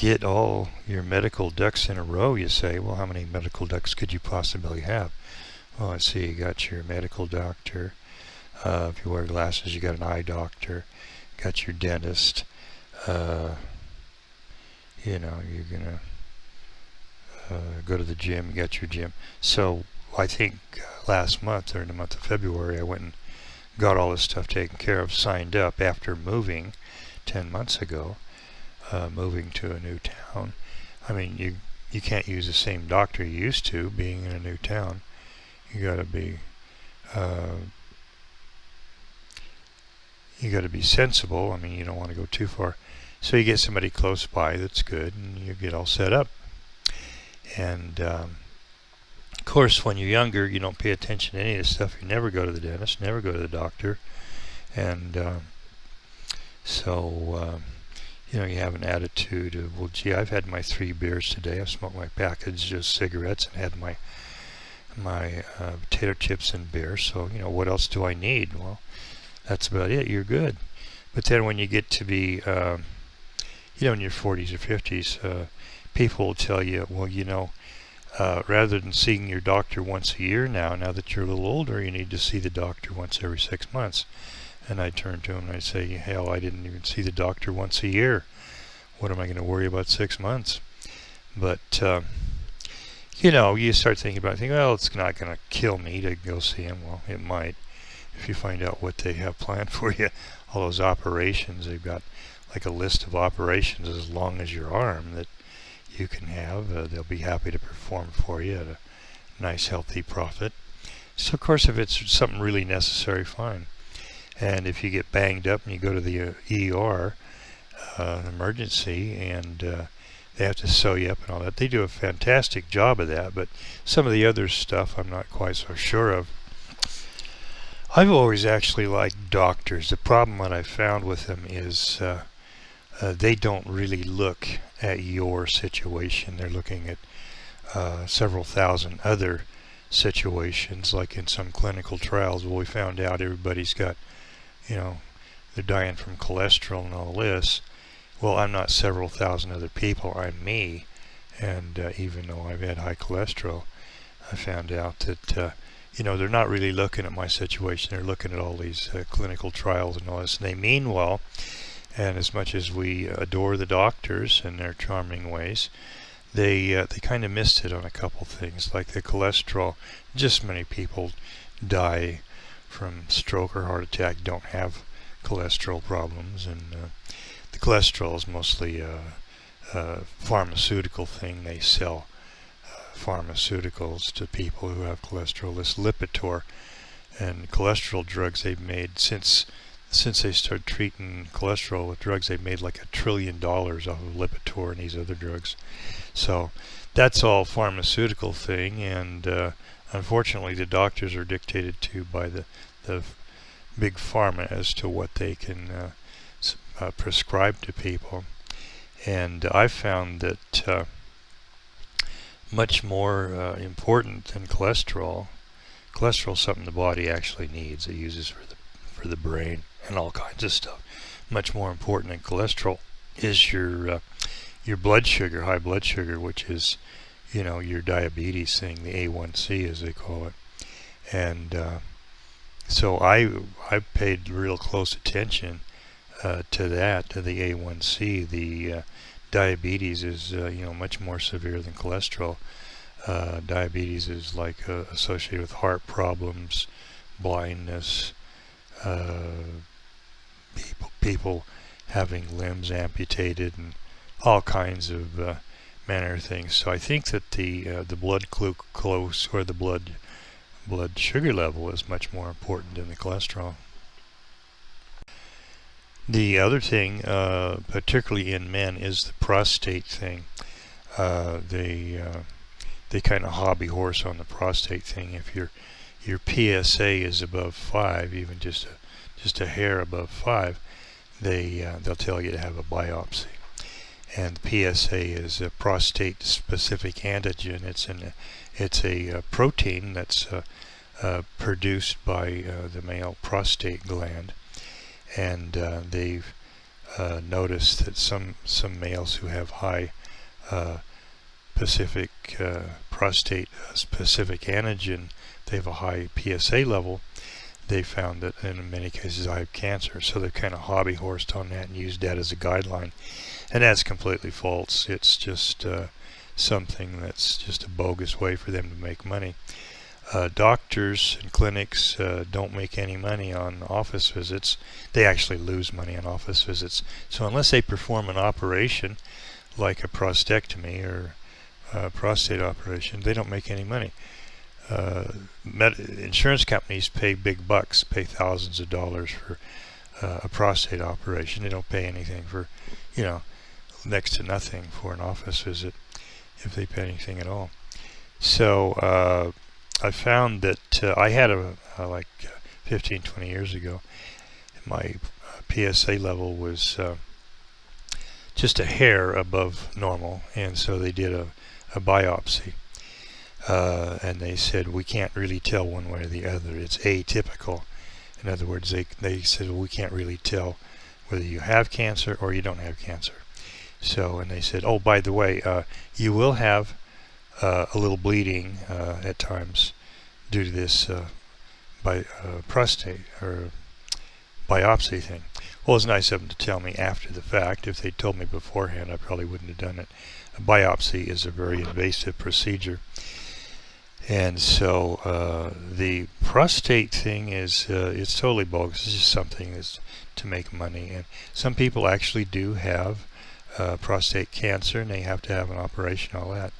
get all your medical ducks in a row, you say, well, how many medical ducks could you possibly have? Well, let's see, you got your medical doctor. If you wear glasses, you got an eye doctor. Got your dentist. You're gonna go to the gym. You got your gym. So I think last month, or in the month of February, I went and got all this stuff taken care of, signed up after moving 10 months ago, moving to a new town. I mean, you can't use the same doctor you used to being in a new town. You gotta be sensible. I mean, you don't want to go too far. So you get somebody close by that's good, and you get all set up. And of course, when you're younger, you don't pay attention to any of this stuff. You never go to the dentist, never go to the doctor, and you have an attitude of, well, gee, I've had my 3 beers today. I've smoked my package of cigarettes and had my potato chips and beer. So what else do I need? Well, that's about it. You're good. But then when you get to be in your 40s or 50s, people will tell you, well, rather than seeing your doctor once a year now that you're a little older, you need to see the doctor once every 6 months. And I turn to him and I say, hell, I didn't even see the doctor once a year. What am I going to worry about 6 months? But, you start thinking, well, it's not going to kill me to go see him. Well, it might. If you find out what they have planned for you, all those operations, they've got like a list of operations as long as your arm that you can have. They'll be happy to perform for you at a nice, healthy profit. So, of course, if it's something really necessary, fine. And if you get banged up and you go to the ER, emergency, and they have to sew you up and all that, they do a fantastic job of that. But some of the other stuff I'm not quite so sure of. I've always actually liked doctors. The problem that I've found with them is they don't really look at your situation. They're looking at several thousand other situations, like in some clinical trials. Well, we found out everybody's got, they're dying from cholesterol and all this. Well, I'm not several thousand other people. I'm me. And even though I've had high cholesterol, I found out that they're not really looking at my situation. They're looking at all these clinical trials and all this. And they mean well. And as much as we adore the doctors in their charming ways, they kind of missed it on a couple things, like the cholesterol. Just many people die from stroke or heart attack don't have cholesterol problems, and the cholesterol is mostly a pharmaceutical thing. They sell pharmaceuticals to people who have cholesterol. This Lipitor and cholesterol drugs they've made since they started treating cholesterol with drugs, they've made like $1 trillion off of Lipitor and these other drugs. So that's all pharmaceutical thing, and unfortunately the doctors are dictated to by the big pharma as to what they can prescribe to people. And I found that much more important than cholesterol is something the body actually needs. It uses for the brain and all kinds of stuff. Much more important than cholesterol is your blood sugar, high blood sugar, which is your diabetes thing, the A1C as they call it. And so I paid real close attention to that, to the A1C. The diabetes is much more severe than cholesterol. Diabetes is like associated with heart problems, blindness, people having limbs amputated, and all kinds of manner of things. So I think that the blood glucose, or the blood sugar level, is much more important than the cholesterol. The other thing, particularly in men, is the prostate thing. They kind of hobby horse on the prostate thing. If your PSA is above 5, even just a hair above 5, they'll tell you to have a biopsy. And PSA is a prostate-specific antigen. It's a protein that's produced by the male prostate gland, and they've noticed that some males who have high specific prostate specific antigen, they have a high PSA level. They found that in many cases I have cancer, so they've kind of hobby horsed on that and used that as a guideline, and that's completely false. It's just something that's just a bogus way for them to make money. Doctors and clinics don't make any money on office visits. They actually lose money on office visits. So unless they perform an operation like a prostatectomy or prostate operation, they don't make any money. Insurance companies pay big bucks, pay thousands of dollars for a prostate operation. They don't pay anything for, next to nothing for an office visit, if they pay anything at all. So I found that I had like 15-20 years ago, my PSA level was just a hair above normal, and so they did a biopsy. And they said, we can't really tell one way or the other. It's atypical. In other words, they said, well, we can't really tell whether you have cancer or you don't have cancer. So, and they said, oh, by the way, you will have a little bleeding at times due to this prostate or biopsy thing. Well, it's nice of them to tell me after the fact. If they told me beforehand, I probably wouldn't have done it. A biopsy is a very invasive procedure. And so the prostate thing is it's totally bogus. It's just something that's to make money. And some people actually do have prostate cancer, and they have to have an operation, all that.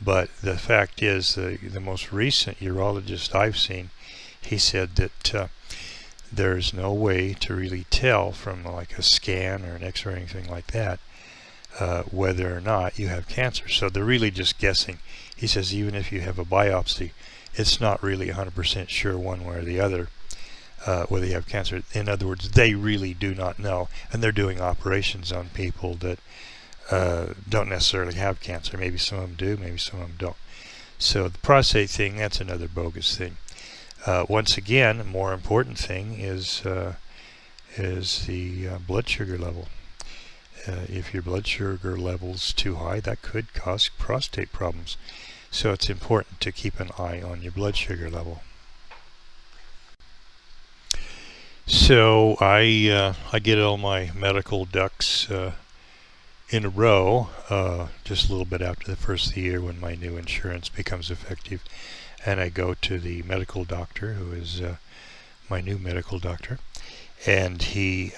But the fact is, the most recent urologist I've seen, he said that there's no way to really tell from like a scan or an x-ray or anything like that whether or not you have cancer. So they're really just guessing. He says even if you have a biopsy, it's not really 100% sure one way or the other whether you have cancer. In other words, they really do not know, and they're doing operations on people that don't necessarily have cancer. Maybe some of them do, maybe some of them don't. So the prostate thing, that's another bogus thing. Once again, a more important thing is the blood sugar level. If your blood sugar level's too high, that could cause prostate problems. So it's important to keep an eye on your blood sugar level. So I get all my medical ducks in a row just a little bit after the first of the year when my new insurance becomes effective, and I go to the medical doctor who is my new medical doctor, and he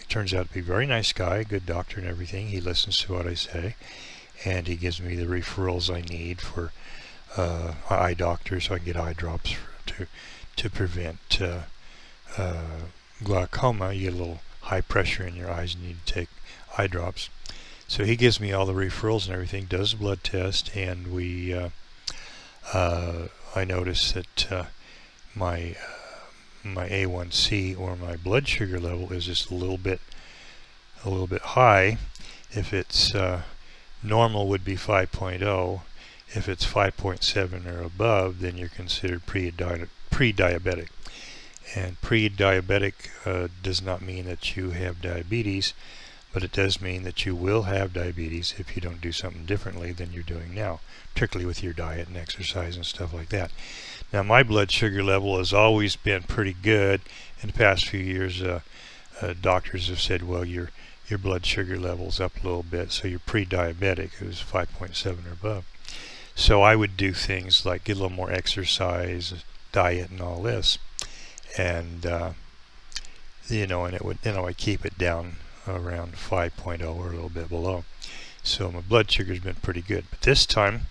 turns out to be a very nice guy, good doctor and everything. He listens to what I say, and he gives me the referrals I need for eye doctor, so I can get eye drops to prevent glaucoma. You get a little high pressure in your eyes and you need to take eye drops. So he gives me all the referrals and everything, does a blood test, and I notice that my A1C or my blood sugar level is just a little bit high. If it's normal would be 5.0. If it's 5.7 or above, then you're considered pre-diabetic. And pre-diabetic does not mean that you have diabetes, but it does mean that you will have diabetes if you don't do something differently than you're doing now, particularly with your diet and exercise and stuff like that. Now, my blood sugar level has always been pretty good. In the past few years, doctors have said, well, your blood sugar level's up a little bit, so you're pre-diabetic. It was 5.7 or above. So I would do things like get a little more exercise, diet, and all this, and and it would, I keep it down around 5.0 or a little bit below. So my blood sugar's been pretty good. But this time,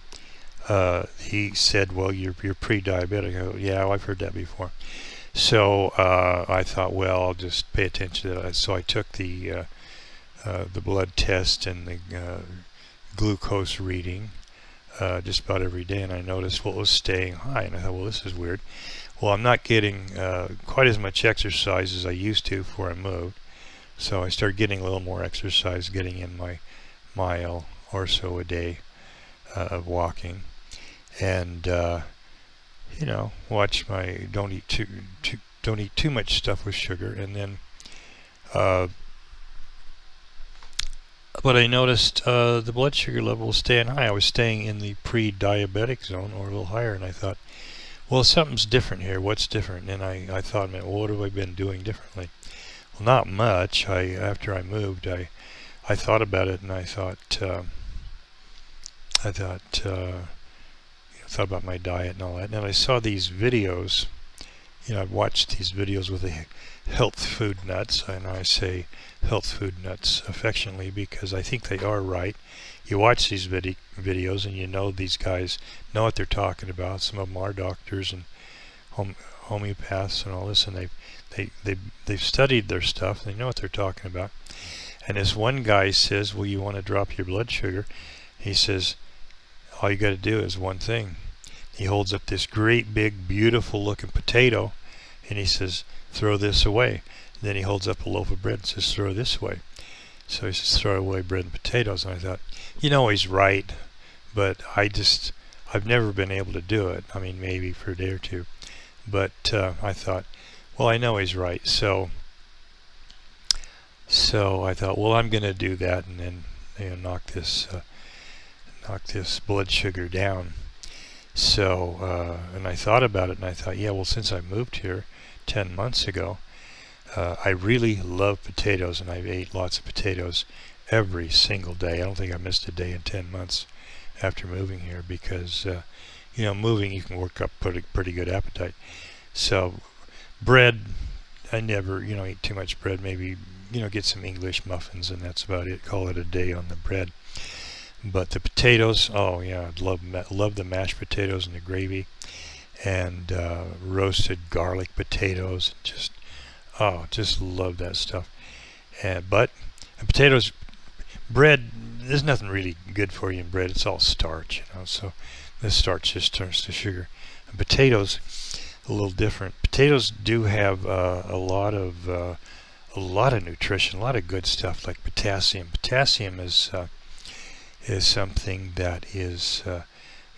he said, well, you're pre-diabetic. I go, yeah, well, I've heard that before. So I thought, well, I'll just pay attention to that. So I took the blood test and the glucose reading just about every day, and I noticed what was staying high, and I thought, well, this is weird. Well, I'm not getting quite as much exercise as I used to before I moved, so I started getting a little more exercise, getting in my mile or so a day of walking, and watch my don't eat too much stuff with sugar, and then But I noticed the blood sugar level was staying high. I was staying in the pre-diabetic zone or a little higher, and I thought, well, something's different here. What's different? And I thought, man, well, what have I been doing differently? Well, not much. After I moved, I thought about it, and I thought thought about my diet and all that. And I saw these videos. I've watched these videos with the health food nuts, and I say health food nuts affectionately because I think they are right. You watch these videos and you know these guys know what they're talking about. Some of them are doctors and homeopaths and all this, and they've studied their stuff. They know what they're talking about. And this one guy says, well, you want to drop your blood sugar? He says, all you got to do is one thing. He holds up this great big beautiful looking potato and he says, throw this away. And then he holds up a loaf of bread and says, throw this away. So he says, throw away bread and potatoes. And I thought, he's right, but I've never been able to do it. I mean, maybe for a day or two. But I thought, well, I know he's right. So I thought, well, I'm going to do that and then knock this blood sugar down. So and I thought about it, and I thought, yeah, well, since I moved here 10 months ago, I really love potatoes, and I've ate lots of potatoes every single day. I don't think I missed a day in 10 months after moving here because, moving, you can work up pretty good appetite. So bread, I never, eat too much bread. Maybe, get some English muffins, and that's about it. Call it a day on the bread. But the potatoes, oh yeah, I'd love the mashed potatoes and the gravy, and roasted garlic potatoes. Just love that stuff. But potatoes, bread, there's nothing really good for you in bread. It's all starch, so the starch just turns to sugar. And potatoes, a little different. Potatoes do have a lot of nutrition, a lot of good stuff like potassium. Potassium is something that is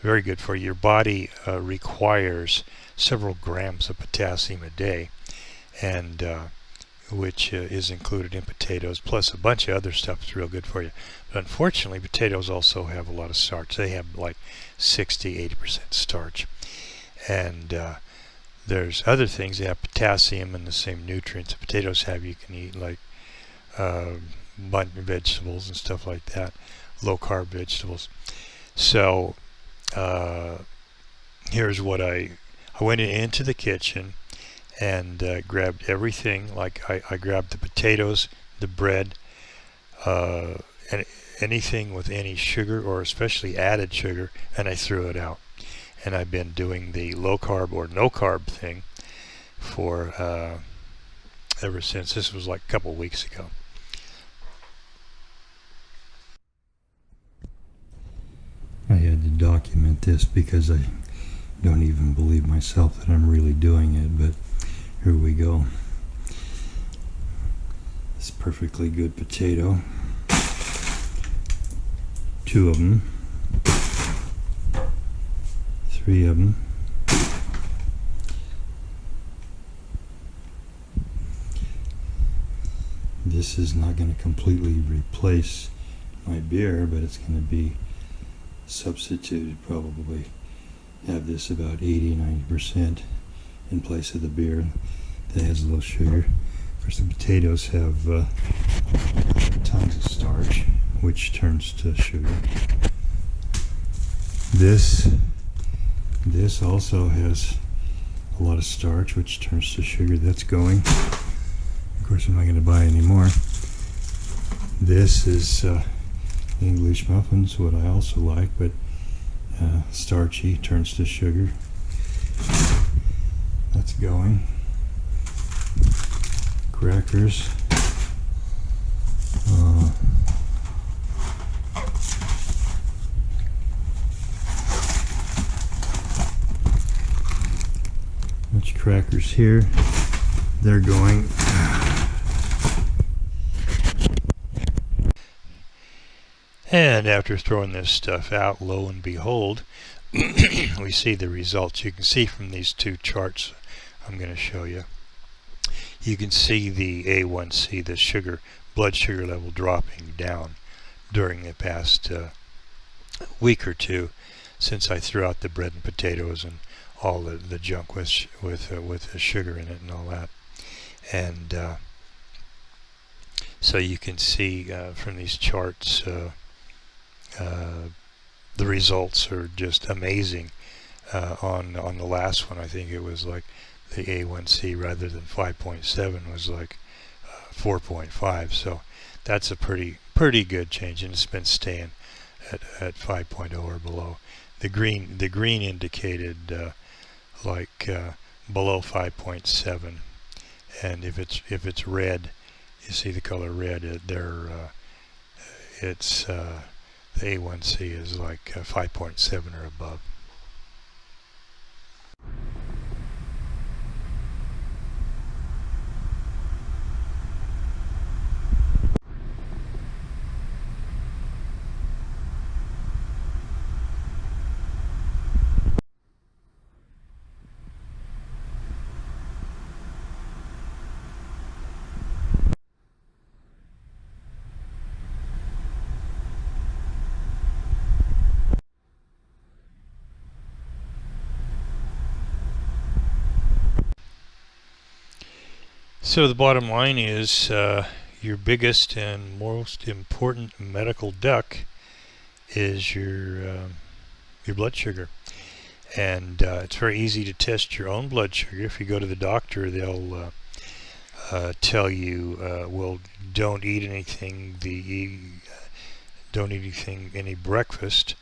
very good for you. Your body requires several grams of potassium a day, and which is included in potatoes, plus a bunch of other stuff that's real good for you. But unfortunately, potatoes also have a lot of starch. They have like 60-80% starch, and there's other things. They have potassium and the same nutrients that potatoes have. You can eat like bunch of vegetables and stuff like that, low carb vegetables. So here's what I went into the kitchen and grabbed everything. Like I grabbed the potatoes, the bread, and anything with any sugar or especially added sugar, and I threw it out. And I've been doing the low carb or no carb thing for ever since. This was like a couple weeks ago. I had to document this because I don't even believe myself that I'm really doing it, but here we go. This perfectly good potato. 2 of them. 3 of them. This is not going to completely replace my beer, but it's going to be substituted. Probably have this about 80-90% in place of the beer that has a little sugar. Of course, the potatoes have tons of starch, which turns to sugar. This also has a lot of starch, which turns to sugar. That's going. Of course, I'm not going to buy any more. This is English muffins, what I also like, but starchy, turns to sugar. That's going. Crackers. Much crackers here. They're going. And after throwing this stuff out, lo and behold, we see the results. You can see from these 2 charts I'm going to show you. You can see the A1C, the blood sugar level dropping down during the past week or two, since I threw out the bread and potatoes and all the junk with the sugar in it and all that. And so you can see from these charts, the results are just amazing. On the last one, I think it was like the A1C rather than 5.7 was like 4.5. So that's a pretty good change, and it's been staying at 5.0 or below. The green indicated like below 5.7, and if it's red, you see the color red. It's the A1C is like 5.7 or above. So the bottom line is your biggest and most important medical duck is your blood sugar. And it's very easy to test your own blood sugar. If you go to the doctor, they'll tell you, well, don't eat anything. Don't eat any breakfast.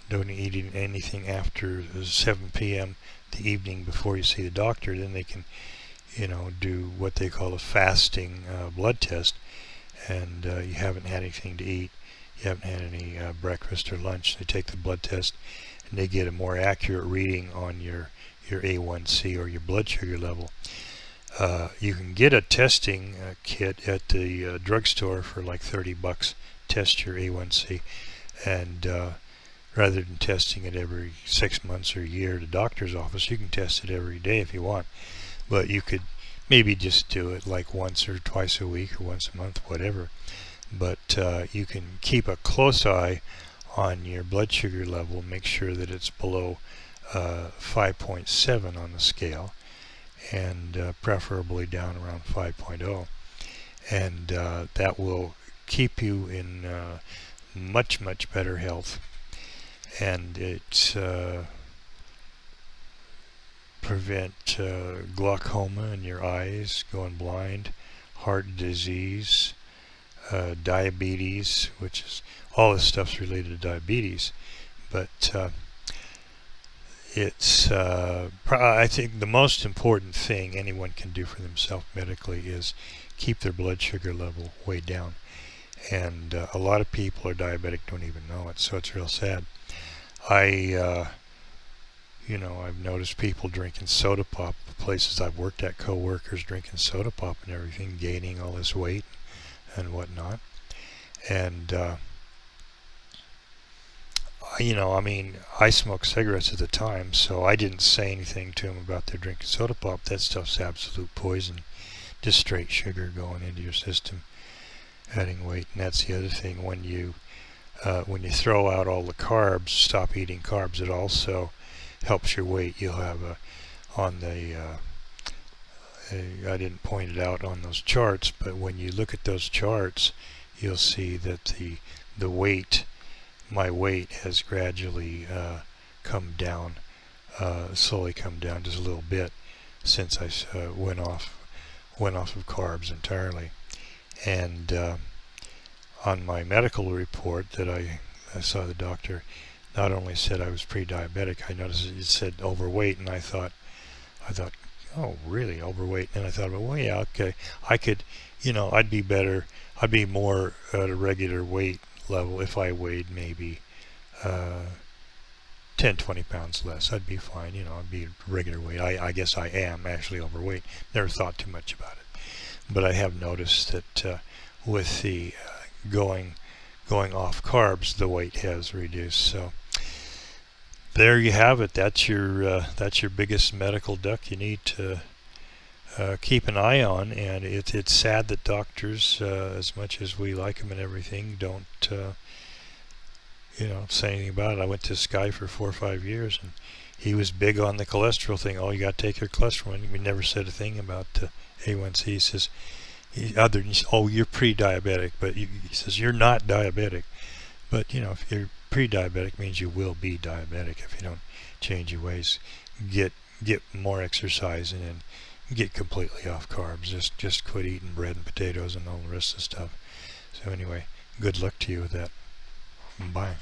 Don't eat anything after 7 p.m. the evening before you see the doctor. Then they can, do what they call a fasting blood test, and you haven't had anything to eat. You haven't had any breakfast or lunch. They take the blood test, and they get a more accurate reading on your A1C or your blood sugar level. You can get a testing kit at the drugstore for like $30. Test your A1C, and rather than testing it every 6 months or a year at a doctor's office, you can test it every day if you want. But you could maybe just do it like once or twice a week or once a month, whatever. But you can keep a close eye on your blood sugar level, make sure that it's below 5.7 on the scale, and preferably down around 5.0. And that will keep you in much better health. And it's prevent glaucoma in your eyes, going blind, heart disease, diabetes, which is all this stuff's related to diabetes. But it's I think the most important thing anyone can do for themselves medically is keep their blood sugar level way down. And a lot of people are diabetic, don't even know it, so it's real sad. I've noticed people drinking soda pop. The places I've worked at, co-workers drinking soda pop and everything, gaining all this weight and whatnot. And I smoked cigarettes at the time, so I didn't say anything to them about their drinking soda pop. That stuff's absolute poison, just straight sugar going into your system, adding weight. And that's the other thing, when you throw out all the carbs, stop eating carbs, it also helps your weight. You'll have I didn't point it out on those charts, but when you look at those charts, you'll see that my weight has gradually come down, slowly come down just a little bit since I went off of carbs entirely. And on my medical report that I saw the doctor, not only said I was pre-diabetic, I noticed it said overweight, and I thought, oh, really, overweight? And I thought, well, yeah, okay, I could, I'd be better, I'd be more at a regular weight level if I weighed maybe 10-20 pounds less. I'd be fine, I'd be regular weight. I guess I am actually overweight. Never thought too much about it, but I have noticed that with the going off carbs, the weight has reduced. So there you have it. That's your biggest medical duck. You need to keep an eye on, and it's sad that doctors, as much as we like them and everything, don't say anything about it. I went to this guy for 4 or 5 years, and he was big on the cholesterol thing. Oh, you got to take your cholesterol, and we never said a thing about A1C. He says, oh, you're pre-diabetic, but he says you're not diabetic. But if you're pre-diabetic, means you will be diabetic if you don't change your ways. Get more exercise and get completely off carbs. Just quit eating bread and potatoes and all the rest of the stuff. So anyway, good luck to you with that. Bye.